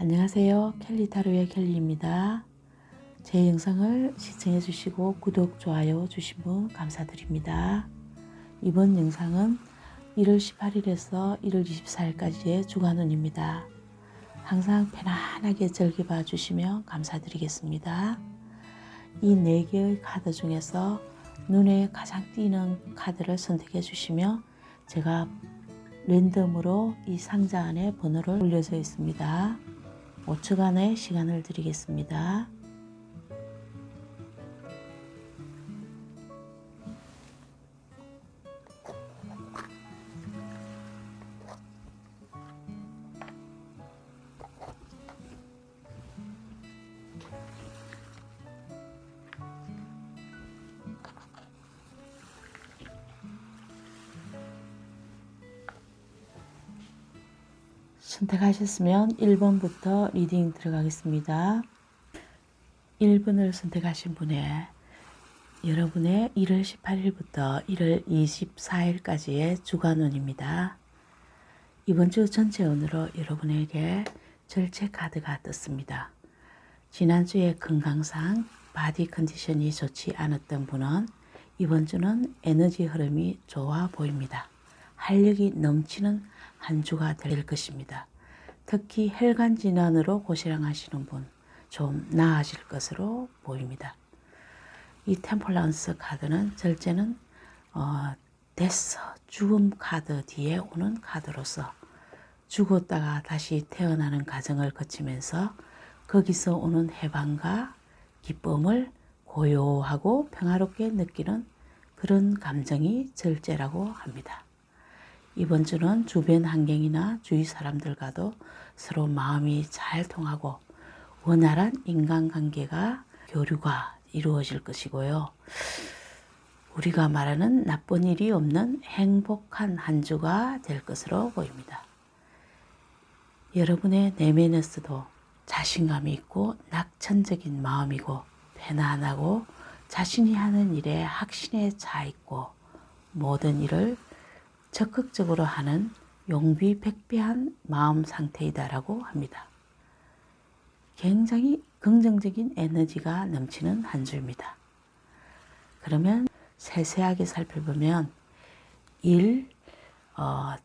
안녕하세요. 켈리타로의 켈리입니다. 제 영상을 시청해 주시고 구독, 좋아요 주신 분 감사드립니다. 이번 영상은 1월 18일에서 1월 24일까지의 주간운입니다. 항상 편안하게 즐겨봐 주시면 감사드리겠습니다. 이 4개의 카드 중에서 눈에 가장 띄는 카드를 선택해 주시면 제가 랜덤으로 이 상자 안에 번호를 올려져 있습니다. 5초간의 시간을 드리겠습니다. 선택하셨으면 1번부터 리딩 들어가겠습니다. 1번을 선택하신 분의 여러분의 1월 18일부터 1월 24일까지의 주간운입니다. 이번 주 전체 운으로 여러분에게 절제 카드가 떴습니다. 지난주에 건강상 바디 컨디션이 좋지 않았던 분은 이번 주는 에너지 흐름이 좋아 보입니다. 활력이 넘치는 한 주가 될 것입니다. 특히 혈관 질환으로 고생하시는 분 좀 나아질 것으로 보입니다. 이 템플런스 카드는 절제는 데스 죽음 카드 뒤에 오는 카드로서 죽었다가 다시 태어나는 과정을 거치면서 거기서 오는 해방과 기쁨을 고요하고 평화롭게 느끼는 그런 감정이 절제라고 합니다. 이번 주는 주변 환경이나 주위 사람들과도 서로 마음이 잘 통하고 원활한 인간관계가 교류가 이루어질 것이고요. 우리가 말하는 나쁜 일이 없는 행복한 한 주가 될 것으로 보입니다. 여러분의 내면에서도 자신감이 있고 낙천적인 마음이고 편안하고 자신이 하는 일에 확신에 차 있고 모든 일을 적극적으로 하는 용비백배한 마음 상태이다라고 합니다. 굉장히 긍정적인 에너지가 넘치는 한 주입니다. 그러면 세세하게 살펴보면 일,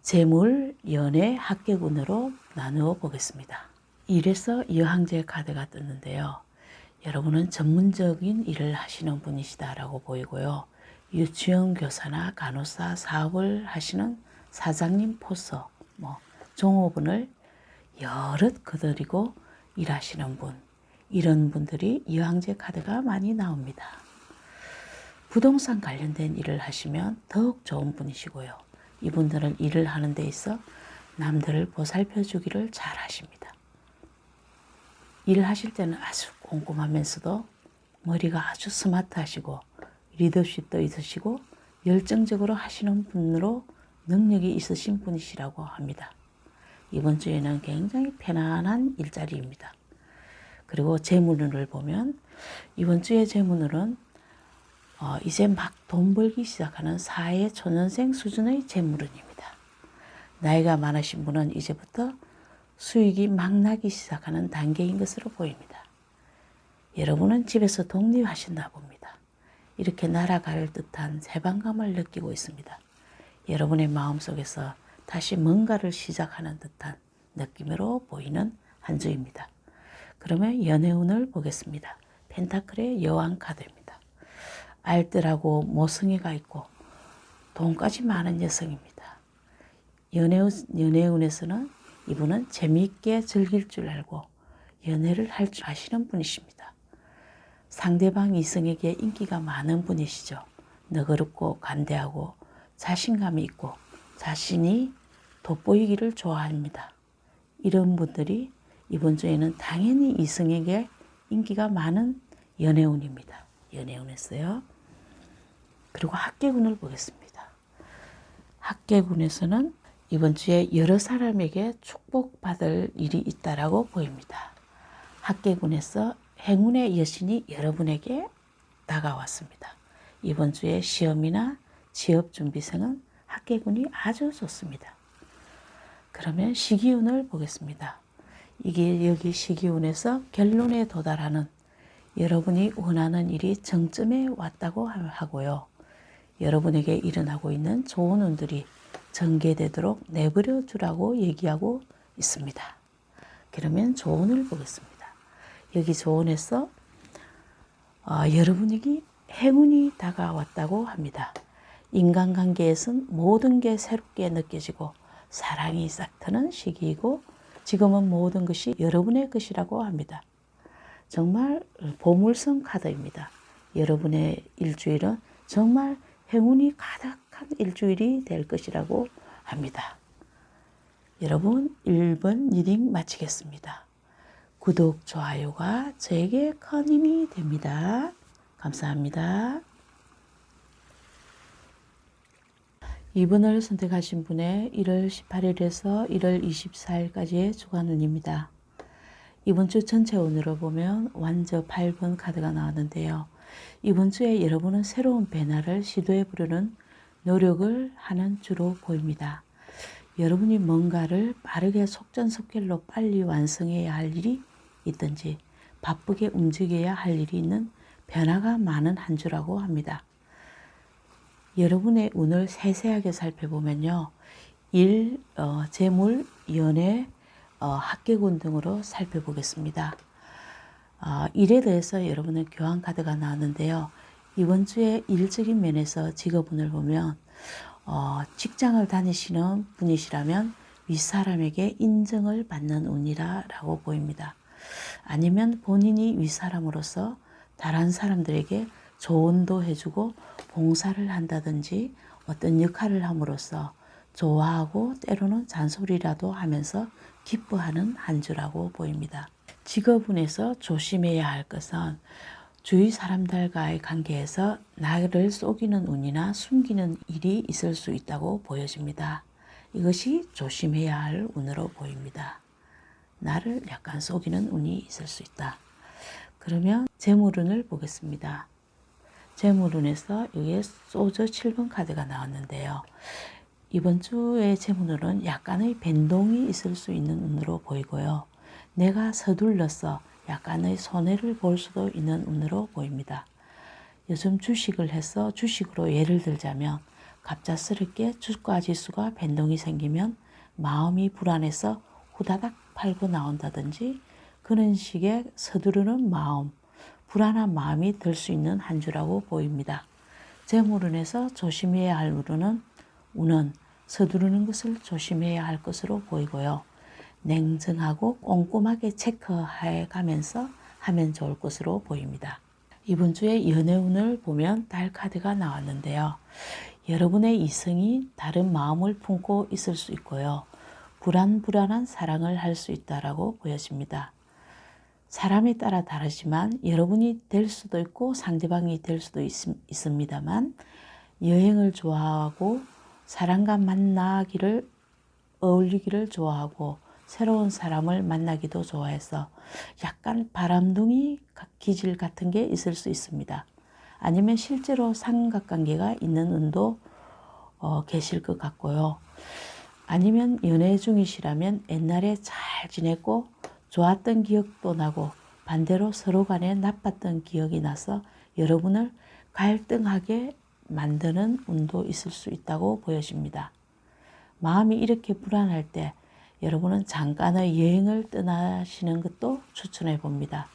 재물, 연애, 합격운으로 나누어 보겠습니다. 일에서 여항제 카드가 떴는데요. 여러분은 전문적인 일을 하시는 분이시다라고 보이고요. 유치원 교사나 간호사 사업을 하시는 사장님 포서, 종업원을 여럿 거느리고 일하시는 분, 이런 분들이 여항제 카드가 많이 나옵니다. 부동산 관련된 일을 하시면 더욱 좋은 분이시고요. 이분들은 일을 하는 데 있어 남들을 보살펴 주기를 잘 하십니다. 일을 하실 때는 아주 꼼꼼하면서도 머리가 아주 스마트하시고 리더십도 있으시고 열정적으로 하시는 분으로 능력이 있으신 분이시라고 합니다. 이번 주에는 굉장히 편안한 일자리입니다. 그리고 재물운을 보면 이번 주의 재물운은 이제 막 돈 벌기 시작하는 사회초년생 수준의 재물운입니다. 나이가 많으신 분은 이제부터 수익이 막 나기 시작하는 단계인 것으로 보입니다. 여러분은 집에서 독립하신다 봅니다. 이렇게 날아갈 듯한 해방감을 느끼고 있습니다. 여러분의 마음속에서 다시 뭔가를 시작하는 듯한 느낌으로 보이는 한 주입니다. 그러면 연애운을 보겠습니다. 펜타클의 여왕 카드입니다. 알뜰하고 모성애가 있고 돈까지 많은 여성입니다. 연애운에서는 이분은 재미있게 즐길 줄 알고 연애를 할 줄 아시는 분이십니다. 상대방 이성에게 인기가 많은 분이시죠. 너그럽고 관대하고 자신감이 있고 자신이 돋보이기를 좋아합니다. 이런 분들이 이번 주에는 당연히 이성에게 인기가 많은 연애운입니다. 연애운에서요. 그리고 합격운을 보겠습니다. 합격운에서는 이번 주에 여러 사람에게 축복받을 일이 있다라고 보입니다. 합격운에서 행운의 여신이 여러분에게 다가왔습니다. 이번 주에 시험이나 취업준비생은 합격운이 아주 좋습니다. 그러면 시기운을 보겠습니다. 이게 여기 시기운에서 결론에 도달하는 여러분이 원하는 일이 정점에 왔다고 하고요. 여러분에게 일어나고 있는 좋은 운들이 전개되도록 내버려 두라고 얘기하고 있습니다. 그러면 조언을 보겠습니다. 여기 조언에서 여러분에게 행운이 다가왔다고 합니다. 인간관계에선 모든 게 새롭게 느껴지고 사랑이 싹 트는 시기이고 지금은 모든 것이 여러분의 것이라고 합니다. 정말 보물섬 카드입니다. 여러분의 일주일은 정말 행운이 가득한 일주일이 될 것이라고 합니다. 여러분 1번 리딩 마치겠습니다. 구독, 좋아요가 저에게 큰 힘이 됩니다. 감사합니다. 2번을 선택하신 분의 1월 18일에서 1월 24일까지의 주간운입니다. 이번 주 전체 운으로 보면 완저 8번 카드가 나왔는데요. 이번 주에 여러분은 새로운 변화를 시도해 보려는 노력을 하는 주로 보입니다. 여러분이 뭔가를 빠르게 속전속결로 빨리 완성해야 할 일이 있든지 바쁘게 움직여야 할 일이 있는 변화가 많은 한 주라고 합니다. 여러분의 운을 세세하게 살펴보면요. 일, 재물, 연애, 합격운 등으로 살펴보겠습니다. 일에 대해서 여러분의 교환 카드가 나왔는데요. 이번 주에 일적인 면에서 직업운을 보면 직장을 다니시는 분이시라면 윗사람에게 인정을 받는 운이라고 보입니다. 아니면 본인이 윗사람으로서 다른 사람들에게 조언도 해주고 봉사를 한다든지 어떤 역할을 함으로써 좋아하고 때로는 잔소리라도 하면서 기뻐하는 한 주라고 보입니다. 직업운에서 조심해야 할 것은 주위 사람들과의 관계에서 나를 속이는 운이나 숨기는 일이 있을 수 있다고 보여집니다. 이것이 조심해야 할 운으로 보입니다. 나를 약간 속이는 운이 있을 수 있다. 그러면 재물운을 보겠습니다. 재물운에서 여기에 소저 7번 카드가 나왔는데요. 이번 주의 재물운은 약간의 변동이 있을 수 있는 운으로 보이고요. 내가 서둘러서 약간의 손해를 볼 수도 있는 운으로 보입니다. 요즘 주식을 해서 주식으로 예를 들자면 갑작스럽게 주가 지수가 변동이 생기면 마음이 불안해서 후다닥 팔고 나온다든지 그런 식의 서두르는 마음, 불안한 마음이 들 수 있는 한 주라고 보입니다. 재물운에서 조심해야 할 운은 서두르는 것을 조심해야 할 것으로 보이고요. 냉정하고 꼼꼼하게 체크해 가면서 하면 좋을 것으로 보입니다. 이번 주에 연애운을 보면 달 카드가 나왔는데요. 여러분의 이성이 다른 마음을 품고 있을 수 있고요. 불안한 사랑을 할 수 있다라고 보여집니다. 사람에 따라 다르지만 여러분이 될 수도 있고 상대방이 될 수도 있습니다만 여행을 좋아하고 사람과 어울리기를 좋아하고 새로운 사람을 만나기도 좋아해서 약간 바람둥이 기질 같은 게 있을 수 있습니다. 아니면 실제로 삼각관계가 있는 운도 계실 것 같고요. 아니면 연애 중이시라면 옛날에 잘 지냈고 좋았던 기억도 나고 반대로 서로 간에 나빴던 기억이 나서 여러분을 갈등하게 만드는 운도 있을 수 있다고 보여집니다. 마음이 이렇게 불안할 때 여러분은 잠깐의 여행을 떠나시는 것도 추천해 봅니다.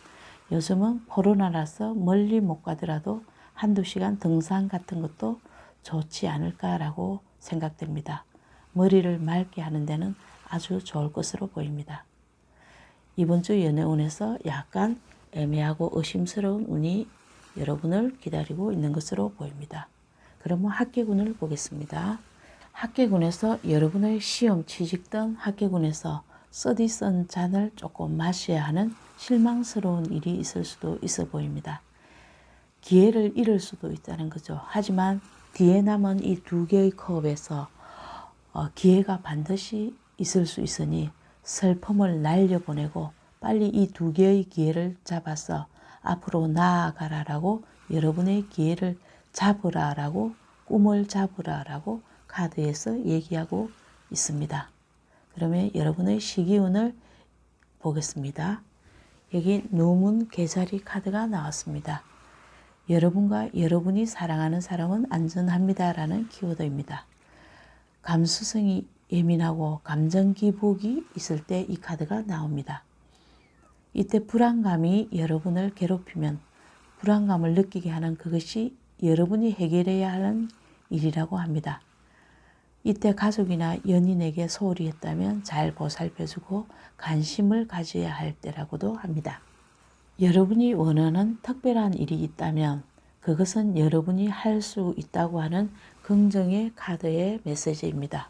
요즘은 코로나라서 멀리 못 가더라도 한두 시간 등산 같은 것도 좋지 않을까라고 생각됩니다. 머리를 맑게 하는 데는 아주 좋을 것으로 보입니다. 이번 주 연애운에서 약간 애매하고 의심스러운 운이 여러분을 기다리고 있는 것으로 보입니다. 그러면 합격운을 보겠습니다. 합격운에서 여러분의 시험, 취직 등 합격운에서 써디 쓴 잔을 조금 마셔야 하는 실망스러운 일이 있을 수도 있어 보입니다. 기회를 잃을 수도 있다는 거죠. 하지만 뒤에 남은 이 두 개의 컵에서 기회가 반드시 있을 수 있으니 슬픔을 날려보내고 빨리 이 두 개의 기회를 잡아서 앞으로 나아가라라고 여러분의 기회를 잡으라라고 꿈을 잡으라라고 카드에서 얘기하고 있습니다. 그러면 여러분의 시기운을 보겠습니다. 여기 누문 개자리 카드가 나왔습니다. 여러분과 여러분이 사랑하는 사람은 안전합니다 라는 키워드입니다. 감수성이 예민하고 감정 기복이 있을 때 이 카드가 나옵니다. 이때 불안감이 여러분을 괴롭히면 불안감을 느끼게 하는 그것이 여러분이 해결해야 하는 일이라고 합니다. 이때 가족이나 연인에게 소홀히 했다면 잘 보살펴주고 관심을 가져야 할 때라고도 합니다. 여러분이 원하는 특별한 일이 있다면 그것은 여러분이 할 수 있다고 하는 긍정의 카드의 메시지입니다.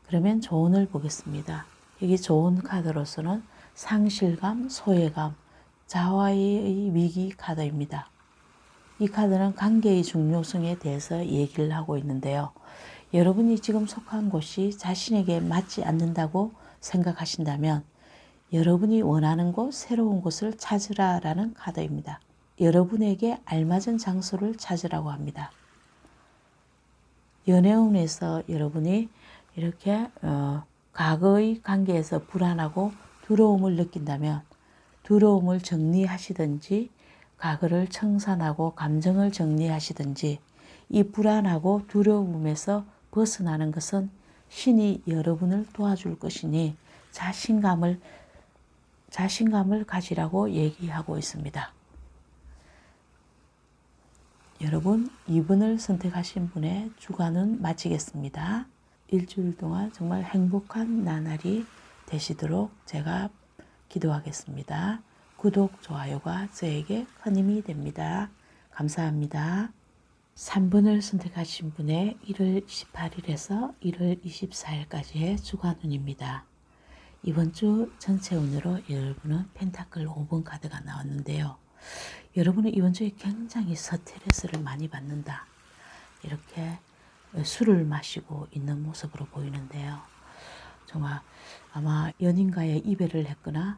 그러면 조언을 보겠습니다. 여기 좋은 카드로서는 상실감, 소외감, 자화의 위기 카드입니다. 이 카드는 관계의 중요성에 대해서 얘기를 하고 있는데요. 여러분이 지금 속한 곳이 자신에게 맞지 않는다고 생각하신다면 여러분이 원하는 곳, 새로운 곳을 찾으라라는 카드입니다. 여러분에게 알맞은 장소를 찾으라고 합니다. 연애운에서 여러분이 이렇게 과거의 관계에서 불안하고 두려움을 느낀다면 두려움을 정리하시든지 과거를 청산하고 감정을 정리하시든지 이 불안하고 두려움에서 벗어나는 것은 신이 여러분을 도와줄 것이니 자신감을 가지라고 얘기하고 있습니다. 여러분 2번을 선택하신 분의 주간은 마치겠습니다. 일주일 동안 정말 행복한 나날이 되시도록 제가 기도하겠습니다. 구독, 좋아요가 저에게 큰 힘이 됩니다. 감사합니다. 3번을 선택하신 분의 1월 28일에서 1월 24일까지의 주간운입니다. 이번 주 전체 운으로 여러분은 펜타클 5번 카드가 나왔는데요. 여러분은 이번 주에 굉장히 스트레스를 많이 받는다. 이렇게 술을 마시고 있는 모습으로 보이는데요. 정말 아마 연인과의 이별을 했거나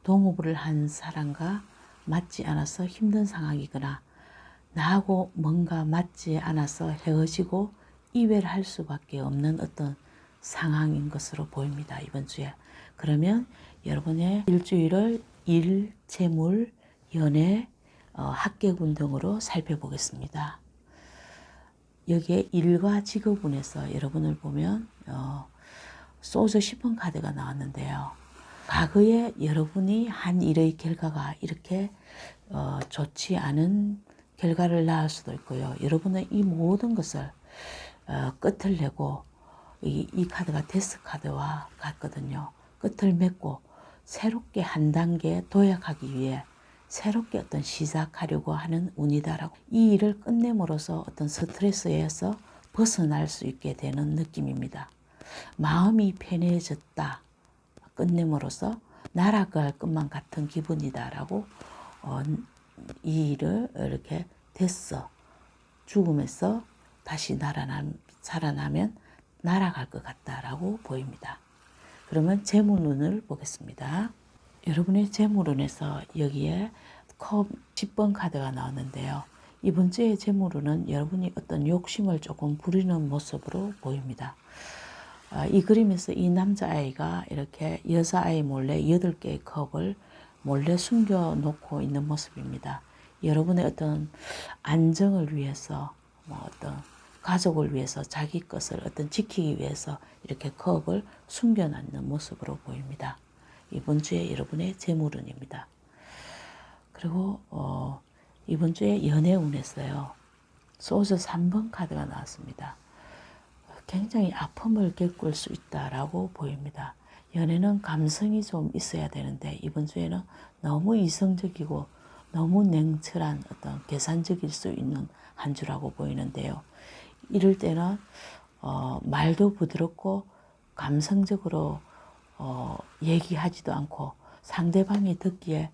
동업을 한 사람과 맞지 않아서 힘든 상황이거나 나하고 뭔가 맞지 않아서 헤어지고 이별할 수밖에 없는 어떤 상황인 것으로 보입니다. 이번 주에. 그러면 여러분의 일주일을 일, 재물, 연애, 학계군 등으로 살펴보겠습니다. 여기에 일과 직업운에서 여러분을 보면 소저 10번 카드가 나왔는데요. 과거에 여러분이 한 일의 결과가 이렇게 좋지 않은 결과를 낳을 수도 있고요. 여러분은 이 모든 것을 끝을 내고 이 카드가 데스 카드와 같거든요. 끝을 맺고 새롭게 한 단계 도약하기 위해 새롭게 어떤 시작하려고 하는 운이다라고 이 일을 끝냄으로써 어떤 스트레스에서 벗어날 수 있게 되는 느낌입니다. 마음이 편해졌다. 끝냄으로써 날아갈 것만 같은 기분이다라고 이 일을 이렇게 됐어. 죽음에서 다시 살아나면 날아갈 것 같다라고 보입니다. 그러면 재물운을 보겠습니다. 여러분의 재물운에서 여기에 컵 10번 카드가 나왔는데요. 이번 주의 재물운은 여러분이 어떤 욕심을 조금 부리는 모습으로 보입니다. 이 그림에서 이 남자아이가 이렇게 여자아이 몰래 8개의 컵을 몰래 숨겨놓고 있는 모습입니다. 여러분의 어떤 안정을 위해서 어떤 가족을 위해서 자기 것을 어떤 지키기 위해서 이렇게 컵을 숨겨놓는 모습으로 보입니다. 이번 주에 여러분의 재물운입니다. 그리고 이번 주에 연애운에서요. 소저 3번 카드가 나왔습니다. 굉장히 아픔을 겪을 수 있다라고 보입니다. 연애는 감성이 좀 있어야 되는데 이번 주에는 너무 이성적이고 너무 냉철한 어떤 계산적일 수 있는 한 주라고 보이는데요. 이럴 때는 말도 부드럽고 감성적으로 얘기하지도 않고 상대방이 듣기에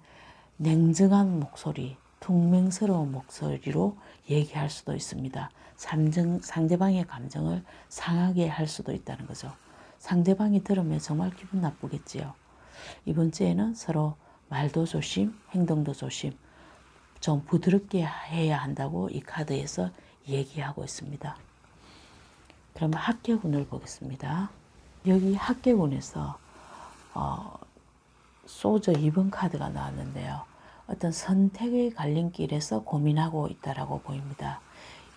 냉정한 목소리, 퉁명스러운 목소리로 얘기할 수도 있습니다. 상대방의 감정을 상하게 할 수도 있다는 거죠. 상대방이 들으면 정말 기분 나쁘겠지요. 이번 주에는 서로 말도 조심, 행동도 조심, 좀 부드럽게 해야 한다고 이 카드에서 얘기하고 있습니다. 그러면 학계운을 보겠습니다. 여기 학계운에서 소저 2번 카드가 나왔는데요. 어떤 선택의 갈림길에서 고민하고 있다라고 보입니다.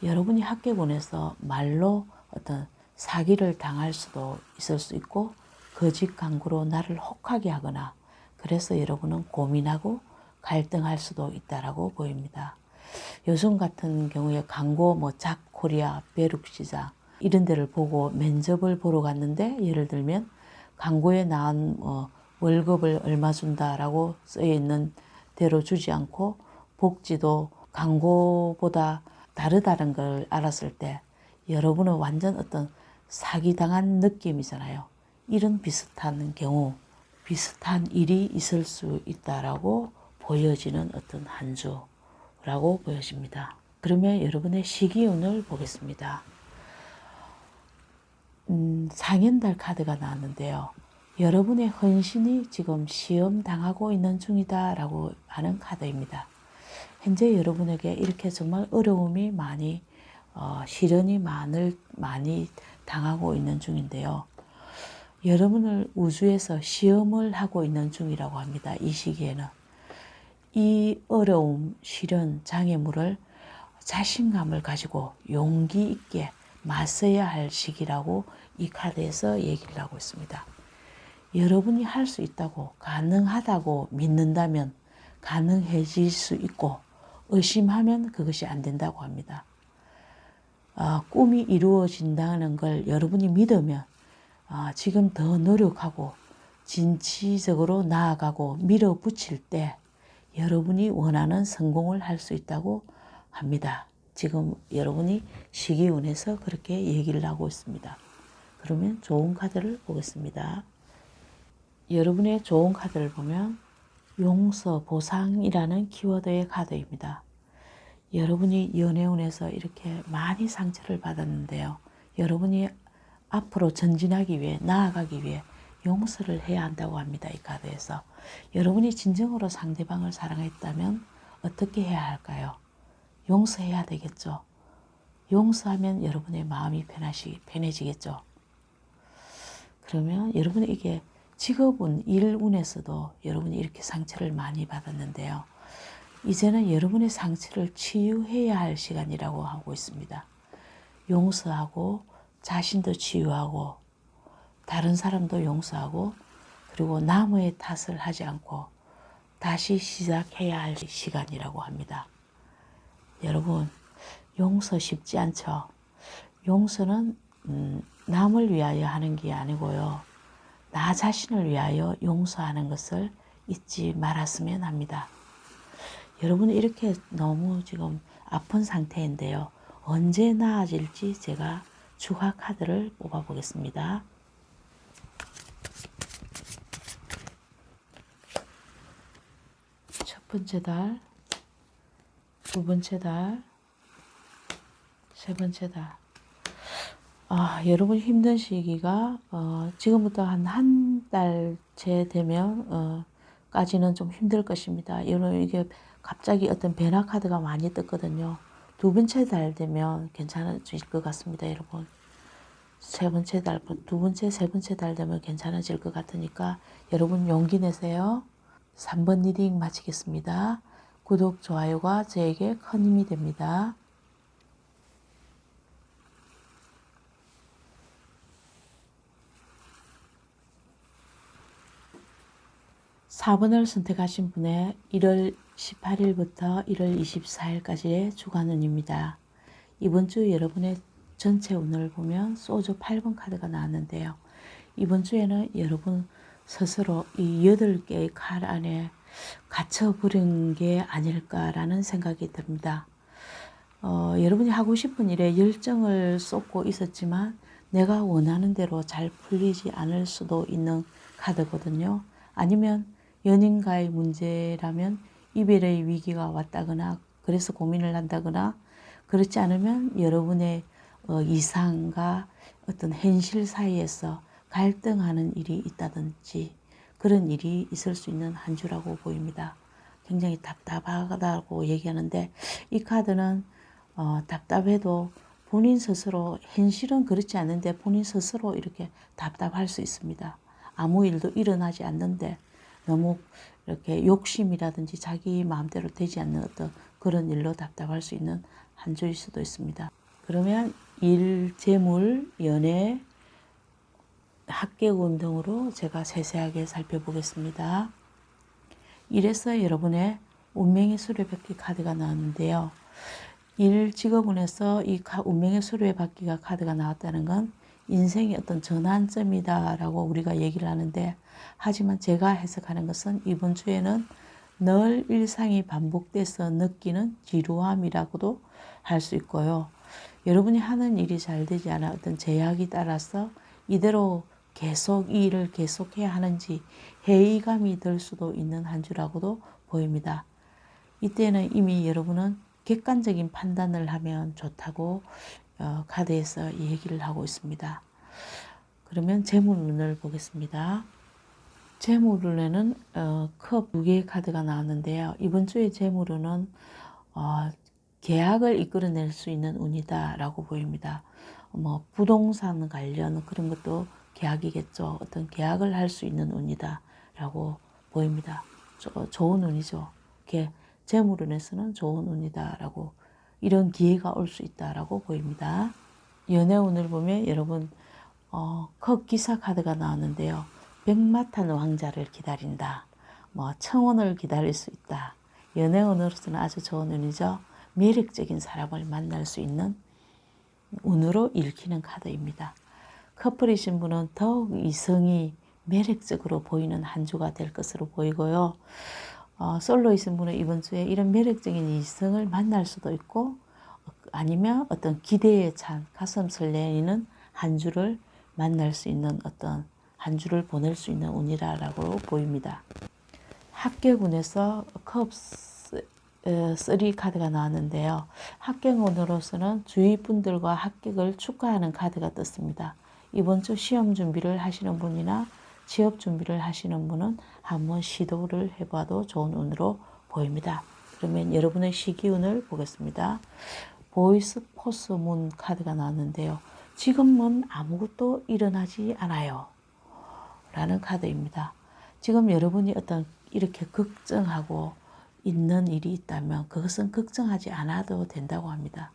여러분이 학계군에서 말로 어떤 사기를 당할 수도 있을 수 있고 거짓 광고로 나를 혹하게 하거나 그래서 여러분은 고민하고 갈등할 수도 있다라고 보입니다. 요즘 같은 경우에 광고 뭐 잡코리아, 벼룩시장 이런 데를 보고 면접을 보러 갔는데 예를 들면 광고에 나온 월급을 얼마 준다라고 쓰여 있는 대로 주지 않고 복지도 광고보다 다르다는 걸 알았을 때 여러분은 완전 어떤 사기당한 느낌이잖아요. 이런 비슷한 경우, 비슷한 일이 있을 수 있다라고 보여지는 어떤 한 주라고 보여집니다. 그러면 여러분의 시기운을 보겠습니다. 상현달 카드가 나왔는데요. 여러분의 헌신이 지금 시험 당하고 있는 중이다라고 하는 카드입니다. 현재 여러분에게 이렇게 정말 어려움이 많이 시련이 많이 당하고 있는 중인데요. 여러분을 우주에서 시험을 하고 있는 중이라고 합니다. 이 시기에는 이 어려움, 시련, 장애물을 자신감을 가지고 용기 있게 맞서야 할 시기라고 이 카드에서 얘기를 하고 있습니다. 여러분이 할 수 있다고 가능하다고 믿는다면 가능해질 수 있고 의심하면 그것이 안 된다고 합니다. 꿈이 이루어진다는 걸 여러분이 믿으면 지금 더 노력하고 진취적으로 나아가고 밀어붙일 때 여러분이 원하는 성공을 할 수 있다고 합니다. 지금 여러분이 시기운에서 그렇게 얘기를 하고 있습니다. 그러면 좋은 카드를 보겠습니다. 여러분의 좋은 카드를 보면 용서, 보상이라는 키워드의 카드입니다. 여러분이 연애운에서 이렇게 많이 상처를 받았는데요. 여러분이 앞으로 전진하기 위해, 나아가기 위해 용서를 해야 한다고 합니다. 이 카드에서. 여러분이 진정으로 상대방을 사랑했다면 어떻게 해야 할까요? 용서해야 되겠죠. 용서하면 여러분의 마음이 편해지겠죠. 그러면 여러분이 이게 직업운, 일운에서도 여러분이 이렇게 상처를 많이 받았는데요. 이제는 여러분의 상처를 치유해야 할 시간이라고 하고 있습니다. 용서하고 자신도 치유하고 다른 사람도 용서하고 그리고 남의 탓을 하지 않고 다시 시작해야 할 시간이라고 합니다. 여러분, 용서 쉽지 않죠? 용서는 남을 위하여 하는 게 아니고요. 나 자신을 위하여 용서하는 것을 잊지 말았으면 합니다. 여러분은 이렇게 너무 지금 아픈 상태인데요. 언제 나아질지 제가 주화 카드를 뽑아 보겠습니다. 첫 번째 달, 두 번째 달, 세 번째 달. 여러분 힘든 시기가 지금부터 한 달째 되면 까지는 좀 힘들 것입니다. 여러분 이게 갑자기 어떤 변화 카드가 많이 떴거든요. 두 번째 달 되면 괜찮아질 것 같습니다, 여러분. 세 번째 달, 두 번째, 세 번째 달 되면 괜찮아질 것 같으니까 여러분 용기 내세요. 3번 리딩 마치겠습니다. 구독, 좋아요가 저에게 큰 힘이 됩니다. 4번을 선택하신 분의 1월 18일부터 1월 24일까지의 주간운입니다. 이번 주 여러분의 전체 운을 보면 소주 8번 카드가 나왔는데요. 이번 주에는 여러분 스스로 이 8개의 칼 안에 갇혀버린 게 아닐까라는 생각이 듭니다. 여러분이 하고 싶은 일에 열정을 쏟고 있었지만 내가 원하는 대로 잘 풀리지 않을 수도 있는 카드거든요. 아니면 연인과의 문제라면 이별의 위기가 왔다거나 그래서 고민을 한다거나 그렇지 않으면 여러분의 이상과 어떤 현실 사이에서 갈등하는 일이 있다든지 그런 일이 있을 수 있는 한 주라고 보입니다. 굉장히 답답하다고 얘기하는데 이 카드는 답답해도 본인 스스로 현실은 그렇지 않은데 본인 스스로 이렇게 답답할 수 있습니다. 아무 일도 일어나지 않는데 너무 이렇게 욕심이라든지 자기 마음대로 되지 않는 어떤 그런 일로 답답할 수 있는 한 주일 수도 있습니다. 그러면 일, 재물, 연애, 학계운 등으로 제가 세세하게 살펴보겠습니다. 이래서 여러분의 운명의 수레바퀴 카드가 나왔는데요. 일 직업운에서 이 운명의 수레바퀴가 카드가 나왔다는 건 인생의 어떤 전환점이다라고 우리가 얘기를 하는데, 하지만 제가 해석하는 것은 이번 주에는 늘 일상이 반복돼서 느끼는 지루함이라고도 할 수 있고요. 여러분이 하는 일이 잘 되지 않아 어떤 제약이 따라서 이대로 계속 이 일을 계속해야 하는지 회의감이 들 수도 있는 한 주라고도 보입니다. 이때는 이미 여러분은 객관적인 판단을 하면 좋다고 카드에서 얘기를 하고 있습니다. 그러면 재물운을 보겠습니다. 재물운에는 컵 2개의 카드가 나왔는데요. 이번 주의 재물운은 계약을 이끌어낼 수 있는 운이다라고 보입니다. 뭐 부동산 관련 그런 것도 계약이겠죠. 어떤 계약을 할 수 있는 운이다라고 보입니다. 좋은 운이죠. 재물운에서는 좋은 운이다라고, 이런 기회가 올 수 있다라고 보입니다. 연애운을 보면 여러분 컵 기사 카드가 나왔는데요. 백마탄 왕자를 기다린다. 뭐 청혼을 기다릴 수 있다. 연애운으로서는 아주 좋은 운이죠. 매력적인 사람을 만날 수 있는 운으로 읽히는 카드입니다. 커플이신 분은 더욱 이성이 매력적으로 보이는 한 주가 될 것으로 보이고요. 솔로이신 분은 이번 주에 이런 매력적인 이성을 만날 수도 있고, 아니면 어떤 기대에 찬 가슴 설레이는 한 주를 만날 수 있는 어떤 한 주를 보낼 수 있는 운이라고 보입니다. 합격운에서 컵 3 카드가 나왔는데요. 합격운으로서는 주위 분들과 합격을 축하하는 카드가 떴습니다. 이번 주 시험 준비를 하시는 분이나 취업 준비를 하시는 분은 한번 시도를 해봐도 좋은 운으로 보입니다. 그러면 여러분의 시기운을 보겠습니다. 보이스 포스 문 카드가 나왔는데요. 지금은 아무것도 일어나지 않아요 라는 카드입니다. 지금 여러분이 어떤 이렇게 걱정하고 있는 일이 있다면 그것은 걱정하지 않아도 된다고 합니다.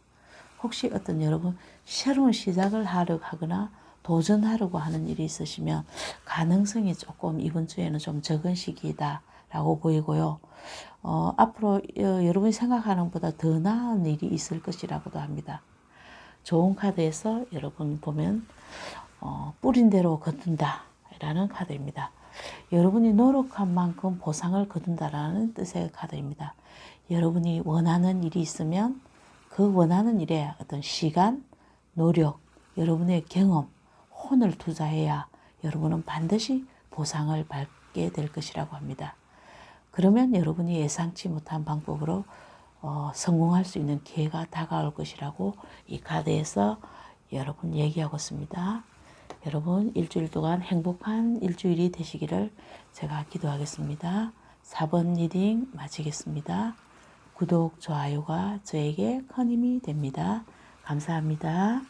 혹시 어떤 여러분 새로운 시작을 하려고 하거나 도전하려고 하는 일이 있으시면 가능성이 조금 이번 주에는 좀 적은 시기이다 라고 보이고요. 앞으로 여러분이 생각하는 것보다 더 나은 일이 있을 것이라고도 합니다. 좋은 카드에서 여러분 보면 뿌린 대로 거둔다 라는 카드입니다. 여러분이 노력한 만큼 보상을 거둔다라는 뜻의 카드입니다. 여러분이 원하는 일이 있으면 그 원하는 일에 어떤 시간, 노력, 여러분의 경험, 혼을 투자해야 여러분은 반드시 보상을 받게 될 것이라고 합니다. 그러면 여러분이 예상치 못한 방법으로 성공할 수 있는 기회가 다가올 것이라고 이 카드에서 여러분 얘기하고 있습니다. 여러분 일주일 동안 행복한 일주일이 되시기를 제가 기도하겠습니다. 4번 리딩 마치겠습니다. 구독, 좋아요가 저에게 큰 힘이 됩니다. 감사합니다.